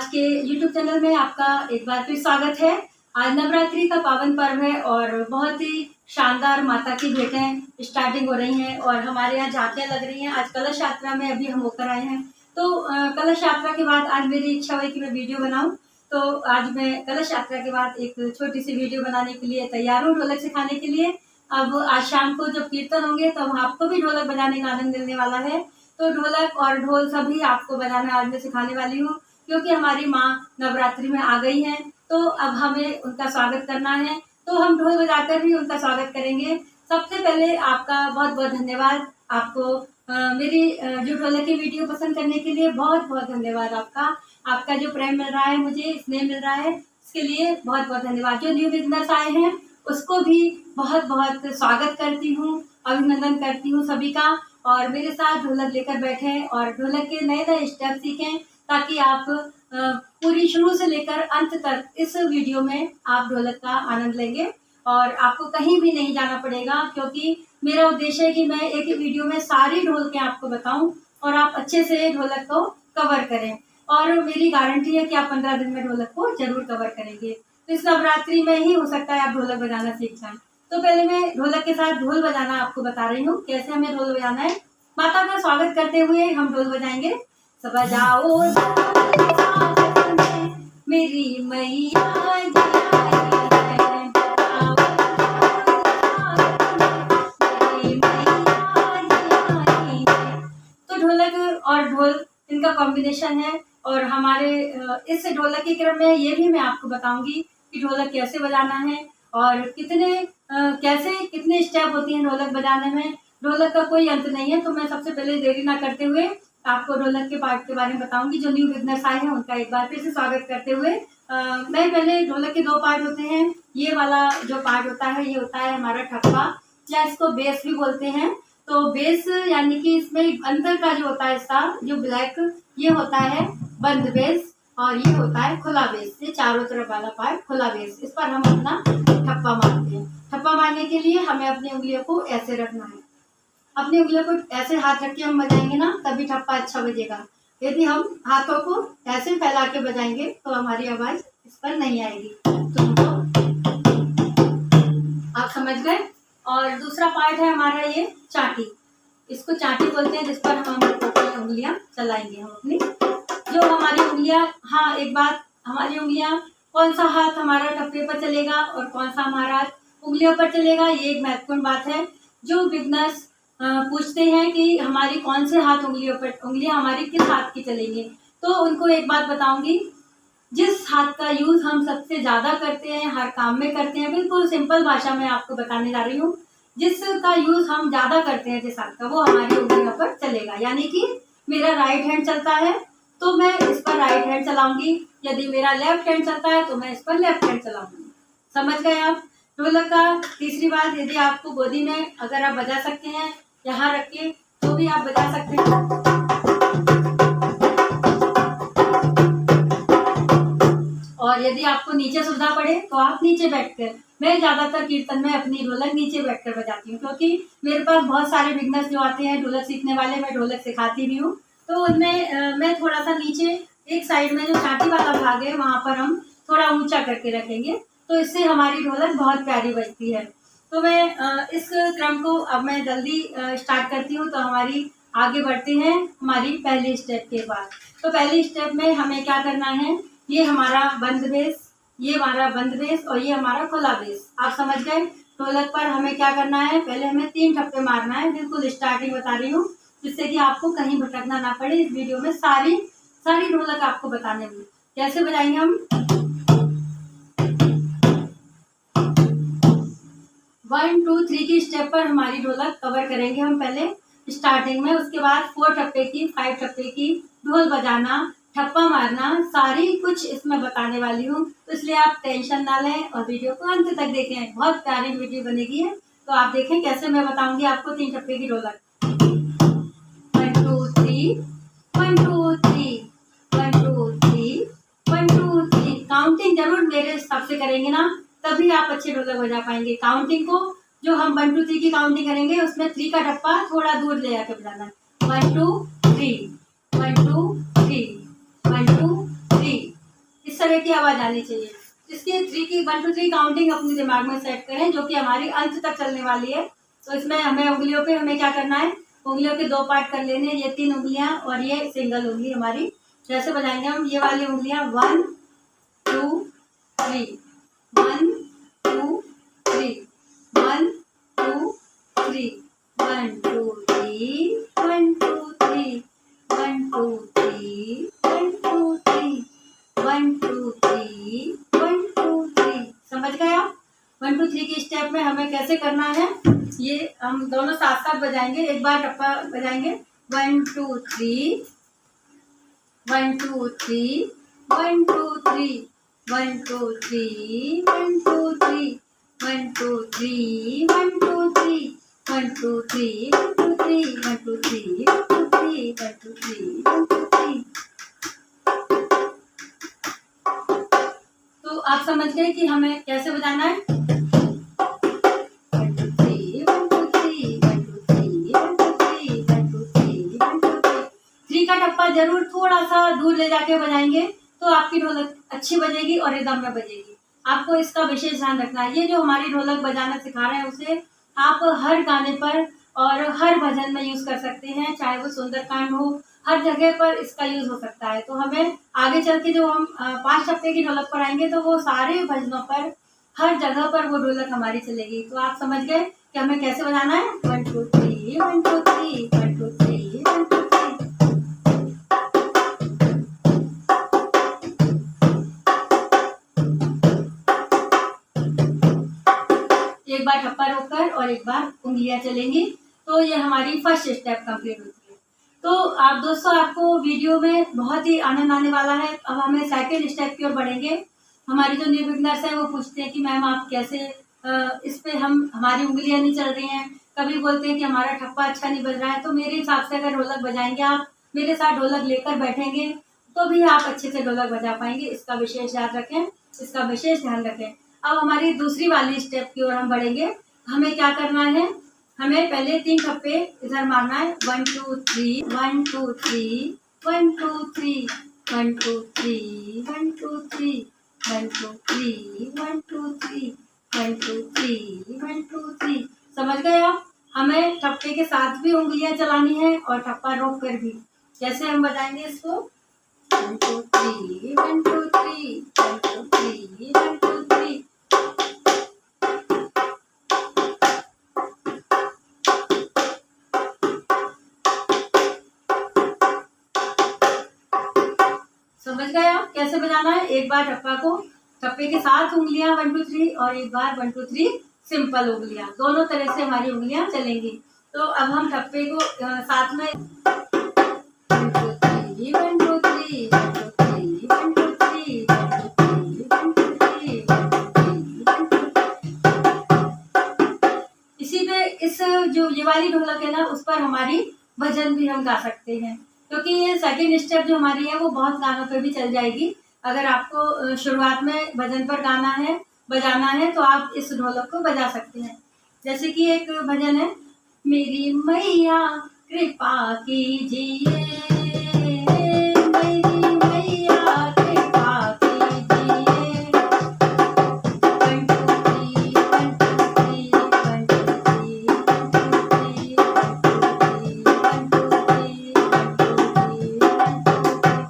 आज के YouTube channel में आपका एक बार फिर स्वागत है। आज नवरात्रि का पावन पर्व है और बहुत ही शानदार माता की भेंटें स्टार्टिंग हो रही हैं और हमारे यहाँ झांकियाँ लग रही हैं। आज कलश यात्रा में अभी हम होकर आए हैं, तो कलश यात्रा के बाद आज मेरी इच्छा हुई कि मैं वीडियो बनाऊं। तो आज मैं कलश यात्रा के बाद एक छोटी सी वीडियो बनाने के लिए तैयार हूँ, ढोलक सिखाने के लिए। अब आज शाम को जब कीर्तन होंगे तब आपको भी ढोलक बजाने का आनंद मिलने वाला है। तो ढोलक और ढोल सभी आपको बजाना आज मैं सिखाने वाली हूँ, क्योंकि हमारी माँ नवरात्रि में आ गई हैं, तो अब हमें उनका स्वागत करना है। तो हम ढोल बजाकर भी उनका स्वागत करेंगे। सबसे पहले आपका बहुत बहुत धन्यवाद। आपको मेरी जो ढोलक की वीडियो पसंद करने के लिए बहुत बहुत धन्यवाद। आपका जो प्रेम मिल रहा है, मुझे स्नेह मिल रहा है, इसके लिए बहुत बहुत धन्यवाद। जो न्यू बिगनर्स आए हैं उसको भी बहुत बहुत स्वागत करती हूँ, अभिनंदन करती हूँ सभी का। और मेरे साथ ढोलक लेकर बैठें और ढोलक के नए नए स्टेप सीखें, ताकि आप पूरी शुरू से लेकर अंत तक इस वीडियो में आप ढोलक का आनंद लेंगे और आपको कहीं भी नहीं जाना पड़ेगा, क्योंकि मेरा उद्देश्य है कि मैं एक ही वीडियो में सारी ढोलकें आपको बताऊं और आप अच्छे से ढोलक को कवर करें। और मेरी गारंटी है कि आप 15 दिन में ढोलक को जरूर कवर करेंगे। तो इस नवरात्रि में ही हो सकता है आप ढोलक बजाना सीख जाएं। तो पहले मैं ढोलक के साथ ढोल बजाना आपको बता रही हूँ, कैसे हमें ढोल बजाना है। माता का स्वागत करते हुए हम ढोल बजाएंगे। सब बजाओ मेरी मैया तो ढोलक और ढोल इनका कॉम्बिनेशन है। और हमारे इस ढोलक के क्रम में ये भी मैं आपको बताऊंगी कि ढोलक कैसे बजाना है और कितने स्टेप होती हैं ढोलक बजाने में। ढोलक का कोई अंत नहीं है। तो मैं सबसे पहले देरी ना करते हुए आपको ढोलक के पार्ट के बारे में बताऊंगी। जो न्यू बिगनर्स आए हैं उनका एक बार फिर से स्वागत करते हुए मैं पहले ढोलक के दो पार्ट होते हैं। ये वाला जो पार्ट होता है ये होता है हमारा ठप्पा, या इसको बेस भी बोलते हैं। तो बेस यानी कि इसमें अंदर का जो होता है इसका जो ब्लैक, ये होता है बंद बेस और ये होता है खुला बेस। ये चारों तरफ वाला पार्ट खुला बेस, इस पर हम अपना ठप्पा मारते हैं। ठप्पा मारने के लिए हमें अपनी उंगलियों को ऐसे रखना है। अपनी उंगलियों को ऐसे हाथ रख के हम बजाएंगे ना, तभी ठप्पा अच्छा बजेगा। यदि हम हाथों को ऐसे फैला के बजाएंगे तो हमारी आवाज इस पर नहीं आएगी। तो आप समझ गए। और दूसरा पार्ट है हमारा ये चाटी। इसको चाटी बोलते हैं, जिस पर हम अपनी उंगलियां चलाएंगे। हम अपनी जो हमारी उंगलियां, हाँ एक बात, हमारी उंगलियां कौन सा हाथ हमारा ठप्पे पर चलेगा और कौन सा हमारा हाथ उंगलियों पर चलेगा, ये एक महत्वपूर्ण बात है। जो बिगनर्स पूछते हैं कि हमारी कौन से हाथ उंगलियां हमारी किस हाथ की चलेंगी, तो उनको एक बात बताऊंगी। जिस हाथ का यूज हम सबसे ज्यादा करते हैं, हर काम में करते हैं, बिल्कुल सिंपल भाषा में आपको बताने जा रही हूँ। जिसका यूज हम ज्यादा करते हैं जिस हाथ का, वो हमारी उंगलियों पर चलेगा। यानी कि मेरा राइट हैंड चलता है तो मैं इस पर राइट हैंड चलाऊंगी। यदि मेरा लेफ्ट हैंड चलता है तो मैं इस पर लेफ्ट हैंड चलाऊंगी। समझ गए आप। ढोलक का तीसरी बात, यदि आपको गोदी में अगर आप बजा सकते हैं, यहाँ रख के तो भी आप बजा सकते हैं। और यदि आपको नीचे सुविधा पड़े तो आप नीचे बैठकर, मैं ज्यादातर कीर्तन में अपनी ढोलक नीचे बैठकर बजाती हूँ, क्योंकि मेरे पास बहुत सारे बिगनर्स जो आते हैं ढोलक सीखने वाले, मैं ढोलक सिखाती भी हूँ। तो उनमें मैं थोड़ा सा नीचे एक साइड में जो चाटी वाला भाग है वहां पर हम थोड़ा ऊंचा करके रखेंगे, तो इससे हमारी ढोलक बहुत प्यारी बजती है। तो मैं इस क्रम को अब मैं जल्दी स्टार्ट करती हूँ। तो हमारी आगे बढ़ते हैं हमारी पहली स्टेप के बाद। तो पहली स्टेप में हमें क्या करना है, ये हमारा बंद बेस, ये हमारा बंद बेस और ये हमारा खुला बेस। आप समझ गए। ढोलक पर हमें क्या करना है, पहले हमें 3 ठप्पे मारना है। बिल्कुल स्टार्टिंग बता रही हूँ, जिससे कि आपको कहीं भटकना ना पड़े। इस वीडियो में सारी ढोलक आपको बताने में कैसे बजाएंगे हम। 1 2 3 की स्टेप पर हमारी ढोलक कवर करेंगे हम पहले स्टार्टिंग में। उसके बाद 4 ठप्पे की, 5 ठप्पे की ढोल बजाना, ठप्पा मारना, सारी कुछ इसमें बताने वाली हूँ। तो इसलिए आप टेंशन ना लें और वीडियो को अंत तक देखें। बहुत प्यारी वीडियो बनेगी है। तो आप देखें कैसे मैं बताऊंगी आपको 3 ठप्पे की ढोलक। 1 2 3 1 2 3 1 2 3 1 2 3। काउंटिंग जरूर मेरे हिसाब से करेंगे ना, तभी आप अच्छे ढोलक बजा पाएंगे। काउंटिंग को जो हम 1 2 3 की काउंटिंग करेंगे, उसमें 3 का ठप्पा थोड़ा दूर ले जाकर बजाना है। 1 2 3 1 2 3 1 2 3 तरह की आवाज़ आनी चाहिए। इसकी 1 2 3 काउंटिंग अपने दिमाग में सेट करें, जो कि हमारी अंत तक चलने वाली है। तो इसमें हमें उंगलियों पे हमें क्या करना है, उंगलियों के 2 पार्ट कर लेने हैं, ये 3 उंगलियां और ये सिंगल उंगली हमारी। जैसे बजाएंगे हम ये वाली उंगलियां 1 2 3 1 2 3 1 2 3 1 2 3 1 2 3 1 2 3 1 2 3 1 2 3 1 2 3। समझ गए आप? 1 2 3 की स्टेप में हमें कैसे करना है, ये हम दोनों साथ साथ बजाएंगे। एक बार टप्पा बजाएंगे 1 2 3 1 2 3 1 2 3 1 2 3 1 2 3 1 2 3 1 2 3 1 2 3 1 2 3 1 2 3 1 2 3 1 2 3 1 2 3। तो आप समझ गए कि हमें कैसे बजाना है। 1 2 3 1 2 3 1 2 3 1 2 3 1 2 3 1 2 3। 3 का टप्पा जरूर थोड़ा सा दूर ले जाके बजाएंगे तो आपकी ढोलक अच्छी बजेगी और रिदम में बजेगी। आपको इसका विशेष ध्यान रखना है। ये जो हमारी ढोलक बजाना सिखा रहे हैं उसे आप हर गाने पर और हर भजन में यूज कर सकते हैं, चाहे वो सुंदरकांड हो, हर जगह पर इसका यूज हो सकता है। तो हमें आगे चल के जो हम 5 टप्पे की ढोलक पर आएंगे तो वो सारे भजनों पर हर जगह पर वो ढोलक हमारी चलेगी। तो आप समझ गए कि हमें कैसे बजाना है। 1 2 3 1 2 3 1 2 3 1 2 3। एक बार टप्पा रोककर और एक बार उंगलियां चलेंगी, तो ये हमारी फर्स्ट स्टेप कंप्लीट होती है। तो आप दोस्तों, आपको वीडियो में बहुत ही आनंद आने वाला है। अब हमें सेकंड स्टेप की ओर बढ़ेंगे। हमारी जो न्यू बिगनर्स हैं वो पूछते हैं कि मैम आप कैसे इस पे हमारी उंगलियां नहीं चल रही हैं, कभी बोलते हैं कि हमारा ठप्पा अच्छा नहीं बज रहा है। तो मेरे हिसाब से अगर ढोलक बजाएंगे, आप मेरे साथ ढोलक लेकर बैठेंगे तो भी आप अच्छे से ढोलक बजा पाएंगे। इसका विशेष याद रखें, इसका विशेष ध्यान रखें। अब हमारी दूसरी वाली स्टेप की ओर हम बढ़ेंगे। हमें क्या करना है, हमें पहले 3 ठप्पे इधर मारना है। 1 2 3 1 2 3 1 2 3 1 2 3 1 2 3 1 2 3 1 2 3 1 2 3 1 2 3। समझ गए आप? हमें ठप्पे के साथ भी उंगलियां चलानी है और ठप्पा रोक कर भी। जैसे हम बताएंगे इसको 1 2 3 1 2 3 1 2 3 1 2 3। समझ गए आप कैसे बजाना है? एक बार ठप्पे के साथ उंगलियां 1 2 3 और एक बार 1 2 3 सिंपल उंगलियां, दोनों तरह से हमारी उंगलियां चलेंगी। तो अब हम ठप्पे को साथ में 1 2 3 1 2 3 1 2 3 1 2 3 1 2 3 1 2 3 1 2 3। इसी पे इस जो ये वाली ढोलक है ना, उस पर हमारी भजन भी हम गा सकते हैं, क्योंकि ये सेकंड स्टेप जो हमारी है वो बहुत गानों पे भी चल जाएगी। अगर आपको शुरुआत में भजन पर गाना है, बजाना है, तो आप इस ढोलक को बजा सकते हैं। जैसे कि एक भजन है, मेरी मैया कृपा कीजिए, मेरी मैया कृपा कीजिए। 1 2 3 1 2 3 1 2 3 1 2 3 1 2 3 1 2 3 1 2 3।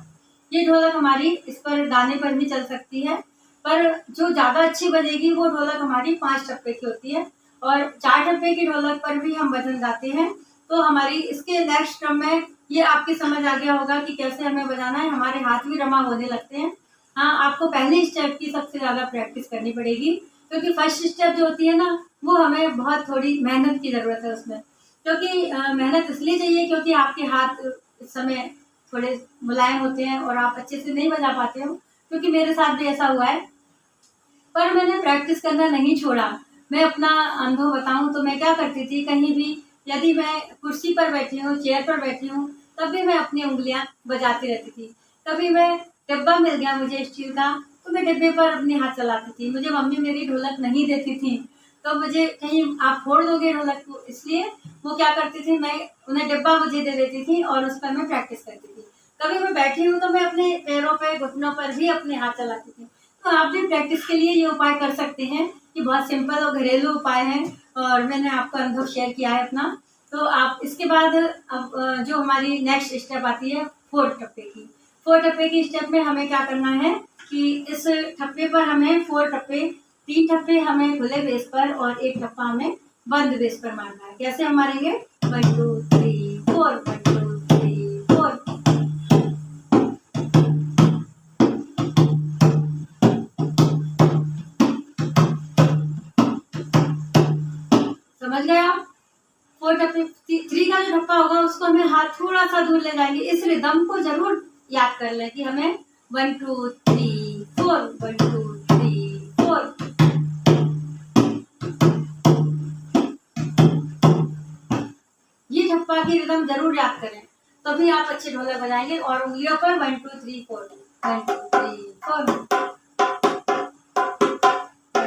ये ढोलक हमारी इस पर गाने पर भी चल सकती है, पर जो ज्यादा अच्छी बजेगी वो ढोलक हमारी 5 टप्पे की होती है। और 4 टप्पे की ढोलक पर भी हम भजन गाते हैं। तो हमारी इसके नेक्स्ट क्रम में ये आपकी समझ आ गया होगा कि कैसे हमें बजाना है। हमारे हाथ भी रमा होने लगते हैं। हाँ, आपको पहली स्टेप की सबसे ज्यादा प्रैक्टिस करनी पड़ेगी, क्योंकि फर्स्ट स्टेप जो होती है ना, वो हमें बहुत थोड़ी मेहनत की जरूरत है उसमें। क्योंकि मेहनत इसलिए चाहिए क्योंकि आपके हाथ इस समय थोड़े मुलायम होते हैं और आप अच्छे से नहीं बजा पाते हो, क्योंकि मेरे साथ भी ऐसा हुआ है। पर मैंने प्रैक्टिस करना नहीं छोड़ा। मैं अपना अनुभव बताऊं तो मैं क्या करती थी, कहीं भी यदि मैं कुर्सी पर बैठी हूँ, चेयर पर बैठी हूँ, तब भी मैं अपनी उंगलियां बजाती रहती थी। कभी मैं डिब्बा मिल गया मुझे स्टील का, तो मैं डिब्बे पर अपने हाथ चलाती थी। मुझे मम्मी मेरी ढोलक नहीं देती थी, तो मुझे कहीं आप फोड़ दोगे ढोलक को, इसलिए वो क्या करती थी, मैं उन्हें डिब्बा मुझे दे देती थी और उस पर मैं प्रैक्टिस करती थी। कभी मैं बैठी हूँ तो मैं अपने पैरों पे, घुटनों पर भी अपने हाथ चलाती थी। तो आप भी प्रैक्टिस के लिए ये उपाय कर सकते हैं। ये बहुत सिंपल और घरेलू उपाय हैं और मैंने आपको अनुभव शेयर किया है अपना। तो आप इसके बाद अब जो हमारी नेक्स्ट स्टेप आती है 4 टप्पे की। 4 टप्पे की स्टेप में हमें क्या करना है कि इस ठप्पे पर हमें 4 टप्पे, 3 ठप्पे हमें खुले बेस पर और 1 ठप्पा हमें बंद बेस पर मारना है। कैसे हम मारेंगे? 1 2 3 4, 1 2 3 4। समझ गए आप? 4 टप्पे, 3 का जो ठप्पा होगा उसको हमें हाथ थोड़ा सा दूर ले जाएंगे। इस रिदम को जरूर याद कर लें कि हमें 1 2 3 4, 1 2 3 4। ये ठप्पा की रिदम जरूर याद करें, तभी आप अच्छे ढोलक बजाएंगे। और उंगलियों पर 1 2 3 4, 1 2 3 4, 1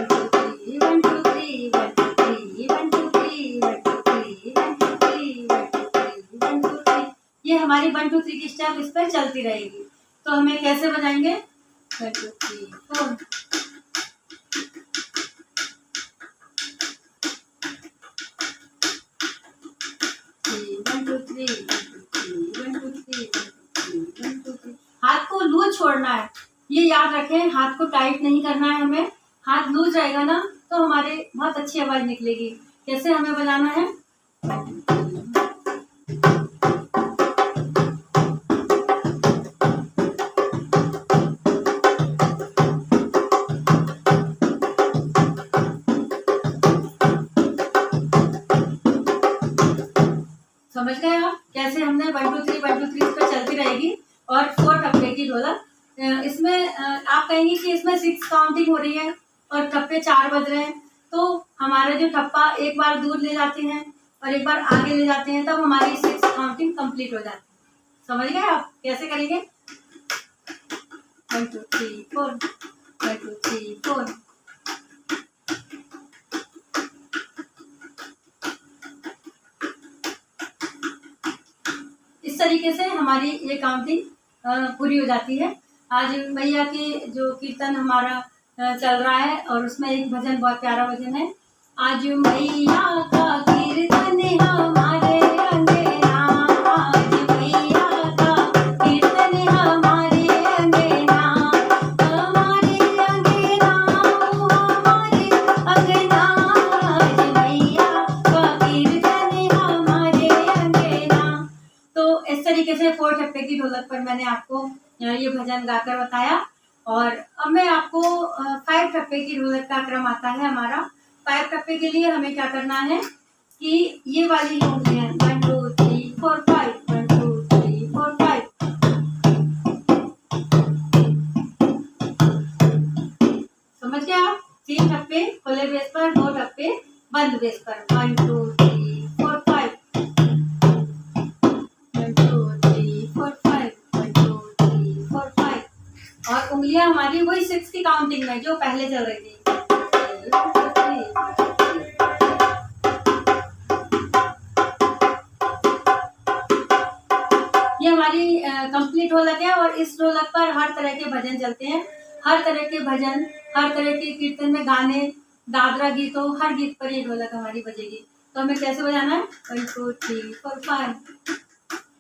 2 3 1 2 3 1 2 3 1 2 3 1 2 3 1 2 3 1 2 3 1 2 3। ये हमारी 1 2 3 की स्टेप इस पर चलती रहेगी। तो हमें कैसे बजाएंगे? 1 2 3 4। हाथ को लूज छोड़ना है, ये याद रखें। हाथ को टाइट नहीं करना है हमें। हाथ लूज रहेगा ना तो हमारे बहुत अच्छी आवाज निकलेगी। कैसे हमें बजाना है? समझ गए आप? कैसे हमने 1 2 3 1 2 3 इस पर चलती रहेगी। और 4 टप्पे की ढोलक, इसमें आप कहेंगे कि इसमें 6 काउंटिंग हो रही है और टप्पे 4 बज रहे हैं। तो हमारे जो टप्पा एक बार दूर ले जाते हैं और एक बार आगे ले जाते हैं, तब हमारी 6 काउंटिंग कंप्लीट हो जाती है। समझ गए आप? कैसे करेंगे? 1 2 3 4, 1 2 3 4। इस तरीके से हमारी ये काउंटिंग पूरी हो जाती है। आज मैया की जो कीर्तन हमारा चल रहा है और उसमें एक भजन, बहुत प्यारा भजन है। आज मैया का कीर्तन हमारे अंगना, आज मैया का कीर्तन हमारे अंगना, हमारे अंगना, हमारे अंगना, आज मैया का कीर्तन हमारे अंगना। तो इस तरीके से 4 टप्पे की ढोलक पर मैंने आपको ये भजन गाकर बताया। और अब मैं आपको 5 टप्पे की ढोलक का क्रम आता है हमारा। 5 टप्पे के लिए हमें क्या करना है कि ये वाली उंगलियां 1 2 3 4 5, 1 2 3 4 5। समझ गए आप? 3 टप्पे खुले बेस पर, 2 टप्पे बंद बेस पर। 1 2 3 4 5, 1 2 3 4 5, 1 2 3 4 5। और उंगलियां हमारी वही 6 की काउंटिंग में जो पहले चल रही थी। ये हमारी कंप्लीट ढोलक है और इस ढोलक पर हर तरह के भजन चलते हैं। हर तरह के भजन, हर तरह के कीर्तन में गाने, दादरा गीतों, हर गीत पर ये ढोलक हमारी बजेगी। तो हमें कैसे बजाना है? 1 2 3 4 5,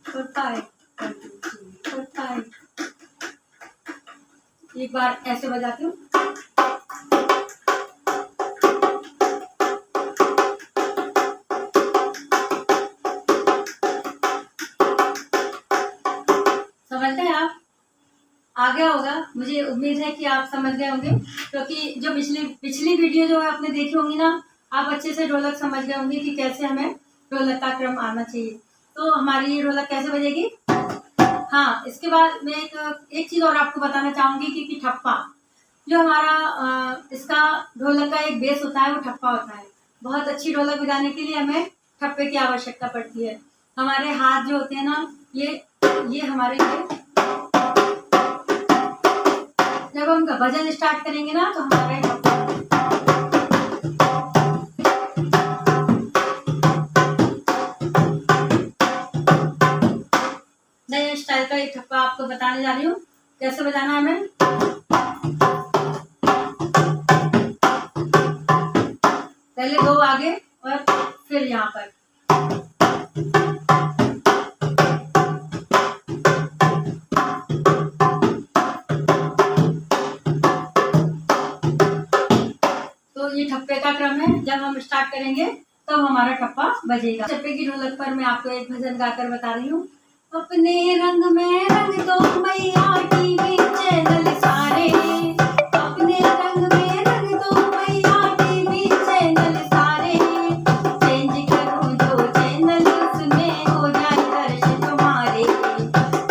4 5, 1 2 3 4 5। एक बार ऐसे बजाती हूँ। समझ गए आप? आ गया होगा, मुझे उम्मीद है कि आप समझ गए होंगे, क्योंकि जो पिछली वीडियो जो है आपने देखी होंगी ना, आप अच्छे से ढोलक समझ गए होंगे कि कैसे हमें ढोलक का क्रम आना चाहिए। तो हमारी ये ढोलक कैसे बजेगी? हाँ, इसके बाद मैं एक चीज और आपको बताना चाहूंगी कि ठप्पा जो हमारा इसका ढोलक का एक बेस होता है, वो ठप्पा होता है। बहुत अच्छी ढोलक बजाने के लिए हमें ठप्पे की आवश्यकता पड़ती है। हमारे हाथ जो होते हैं ना, ये हमारे जब हम भजन स्टार्ट करेंगे ना, तो हमारे नए स्टाइल का एक ठप्पा आप आपको बताने जा रही हूँ कैसे बजाना है। हमें पहले 2 आगे और फिर यहाँ पर। तो ये ठप्पे का क्रम है, जब हम स्टार्ट करेंगे तब हमारा ठप्पा बजेगा। ठप्पे की ढोलक पर मैं आपको एक भजन गाकर बता रही हूँ। अपने रंग में रंग दो मैया टीवी चैनल सारे, अपने रंग में रंग दो मैया टीवी चैनल सारे, चेंज करूँ जो चैनल उसमें हो जाए दर्श तुम्हारे,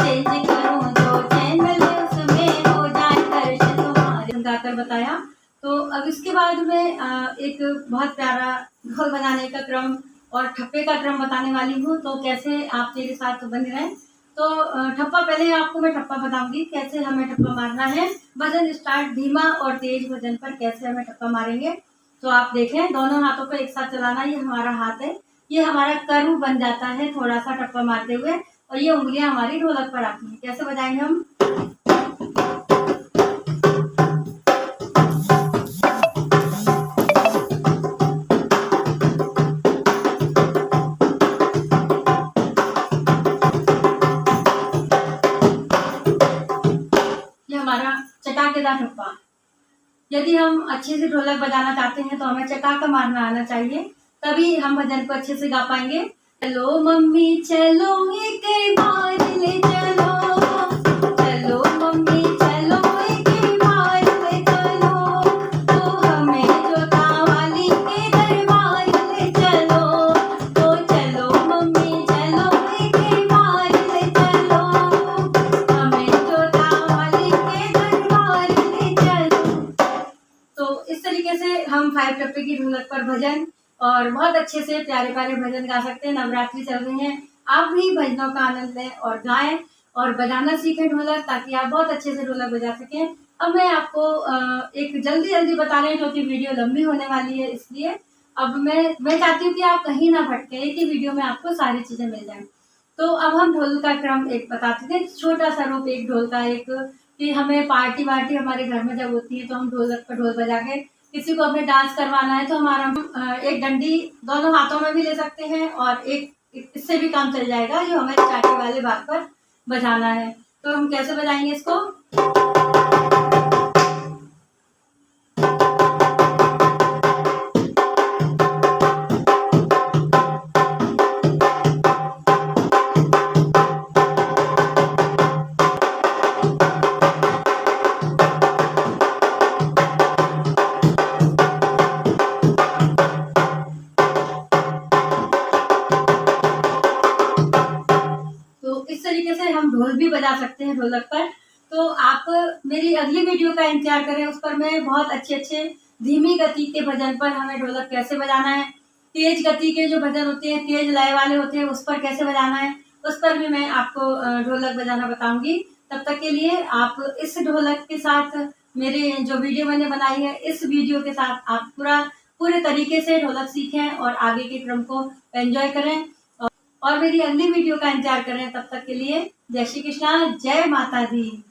चेंज करूँ जो चैनल उसमें हो जाए दर्श तुम्हारे, गाकर बताया। तो अब इसके बाद में एक बहुत प्यारा ढोल बजाने का क्रम और ठप्पे का क्रम बताने वाली हूँ। तो कैसे आप मेरे साथ बने रहें। तो ठप्पा, पहले आपको मैं ठप्पा बताऊंगी कैसे हमें ठप्पा मारना है। भजन स्टार्ट धीमा और तेज भजन पर कैसे हमें ठप्पा मारेंगे। तो आप देखें, दोनों हाथों को एक साथ चलाना। ये हमारा हाथ है, ये हमारा करू बन जाता है थोड़ा सा ठप्पा मारते हुए, और ये उंगलियां हमारी ढोलक पर आती हैं। कैसे बजाएंगे हम। हमारा चटाकेदार ठप्पा। यदि हम अच्छे से ढोलक बजाना चाहते हैं तो हमें चटाका मारना आना चाहिए, तभी हम भजन को अच्छे से गा पाएंगे। चलो मम्मी चलो एक बार ले चलो, चलो मम्मी चलो एक बार ले चलो, तो हमें जोता वाली के दरबार ले चलो, तो चलो मम्मी चलो एक बार ले चलो, हमें जोता वाली के दरबार ले चलो। तो इस तरीके से हम 5 टप्पे की ढोलक पर भजन और बहुत अच्छे से प्यारे प्यारे भजन गा सकते हैं। नवरात्रि चल रही है, आप भी भजनों का आनंद लें और गाएं और बजाना सीखें ढोलक, ताकि आप बहुत अच्छे से ढोलक बजा सकें। अब मैं आपको एक जल्दी बता रही हूँ क्योंकि वीडियो लंबी होने वाली है, इसलिए अब मैं चाहती हूँ कि आप कहीं ना भटकें, एक ही वीडियो में आपको सारी चीजें मिल जाएं। तो अब हम ढोल का क्रम एक बताते थे, छोटा सा रूप एक ढोल का, एक कि हमें पार्टी वार्टी हमारे घर में जब होती है तो हम ढोलक पर ढोल बजा के, किसी को हमें डांस करवाना है तो हमारा एक डंडी दोनों हाथों में भी ले सकते हैं और एक इससे भी काम चल जाएगा, जो हमें चाटे वाले भाग पर बजाना है। तो हम कैसे बजाएंगे इसको। इस तरीके से हम ढोल भी बजा सकते हैं ढोलक पर। तो आप मेरी अगली वीडियो का इंतजार करें, उस पर मैं बहुत अच्छे धीमी गति के भजन पर हमें ढोलक कैसे बजाना है, तेज गति के जो भजन होते हैं, तेज लय वाले होते हैं, उस पर कैसे बजाना है, उस पर भी मैं आपको ढोलक बजाना बताऊंगी। तब तक के लिए आप इस ढोलक के साथ, मेरे जो वीडियो मैंने बनाई है इस वीडियो के साथ आप पूरे तरीके से ढोलक सीखें और आगे के क्रम को एंजॉय करें और मेरी अगली वीडियो का इंतजार करें। तब तक के लिए जय श्री कृष्णा, जय माता दी।